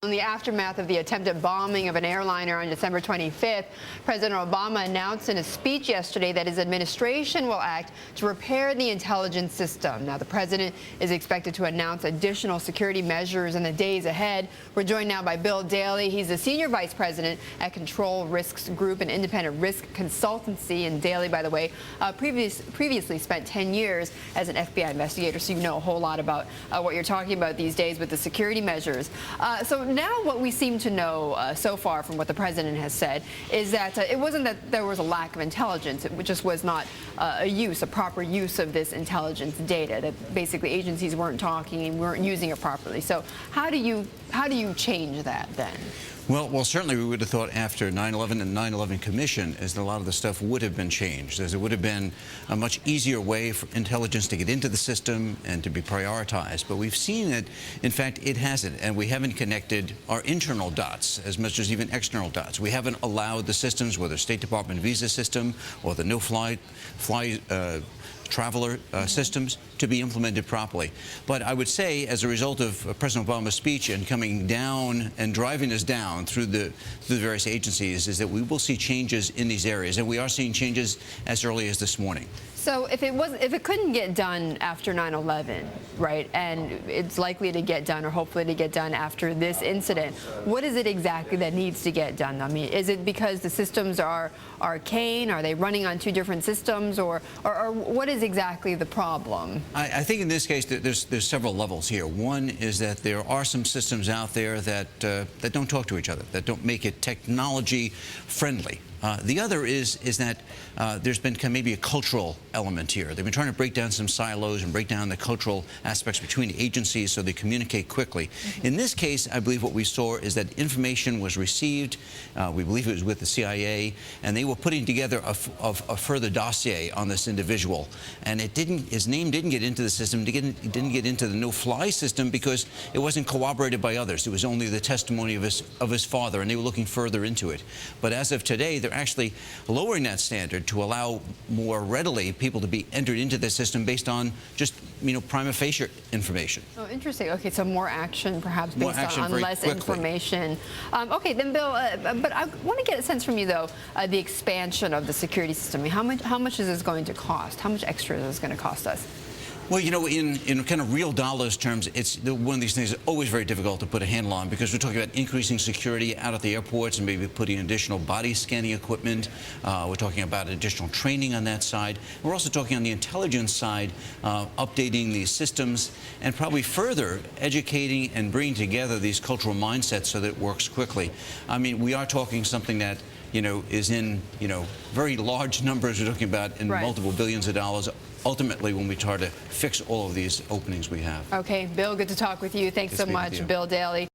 In the aftermath of the attempted bombing of an airliner on December 25th, President Obama announced in a speech yesterday that his administration will act to repair the intelligence system. Now, the president is expected to announce additional security measures in the days ahead. We're joined now by Bill Daly. He's the senior vice president at Control Risks Group, an independent risk consultancy. And Daly, by the way, previously spent 10 years as an FBI investigator, so you know a whole lot about what you're talking about these days with the security measures. So now what we seem to know so far from what the president has said is that it wasn't that there was a lack of intelligence. It just was not a proper use of this intelligence data, that basically agencies weren't talking and weren't using it properly. So how do you change that then? Well, certainly we would have thought after 9/11 and 9/11 Commission is that a lot of the stuff would have been changed, as it would have been a much easier way for intelligence to get into the system and to be prioritized. But we've seen that, in fact, it hasn't, and we haven't connected our internal dots as much as even external dots. We haven't allowed the systems, whether State Department visa system or the no-fly traveler systems, to be implemented properly. But I would say, as a result of President Obama's speech and coming down and driving us down through the various agencies, is that we will see changes in these areas, and we are seeing changes as early as this morning. So if it couldn't get done after 9/11, right, and it's likely to get done or hopefully to get done after this incident, what is it exactly that needs to get done? I mean, is it because the systems are arcane? Are they running on two different systems, or what is exactly the problem? I think in this case there's several levels here. One is that there are some systems out there that don't talk to each other, that don't make it technology friendly. The other is that there's been maybe a cultural element here. They've been trying to break down some silos and break down the cultural aspects between agencies so they communicate quickly. In this case, I believe what we saw is that information was received. We believe it was with the CIA, and they were putting together a further dossier on this individual. And his name didn't get into the system, didn't get into the no-fly system because it wasn't corroborated by others. It was only the testimony of his father, and they were looking further into it. But as of today, they're actually lowering that standard to allow more readily people to be entered into the system based on just, prima facie information. Oh, interesting. Okay, so more action perhaps based on less information. Okay, then Bill, but I want to get a sense from you, though, the expansion of the security system. I mean, how much is this going to cost? How much extra is this going to cost us? Well, in kind of real dollars terms, it's one of these things that's always very difficult to put a handle on, because we're talking about increasing security out at the airports and maybe putting additional body scanning equipment. We're talking about additional training on that side. We're also talking on the intelligence side, updating these systems and probably further educating and bringing together these cultural mindsets so that it works quickly. I mean, we are talking something that is in, very large numbers. We're talking about in multiple billions of dollars, ultimately, when we try to fix all of these openings we have. Okay, Bill, good to talk with you. Thanks so much, Bill Daly.